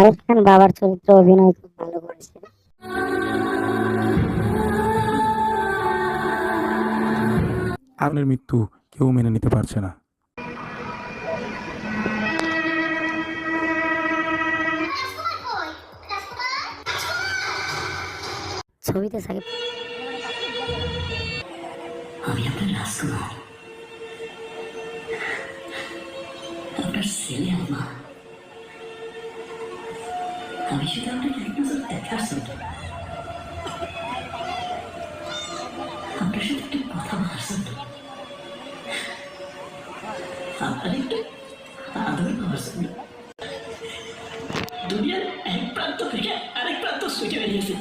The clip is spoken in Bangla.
শাহরুখ খান বাবার চরিত্রে অভিনয় খুব ভালো করেছে। আগুনের মৃত্যু কেউ মেনে নিতে পারছে না। ছবিতে সাকিব আমি আপনার রাজকুমার, আপনার ছেলে আম্মা। আমি শুধু আপনাকে এক নজর দেখার জন্য, আপনার সাথে একটু কথা বলার জন্য, আপনার একটু আদর পাওয়ার জন্য দুনিয়ার এক প্রান্ত থেকে আরেক প্রান্ত ছুটে বেরিয়েছে।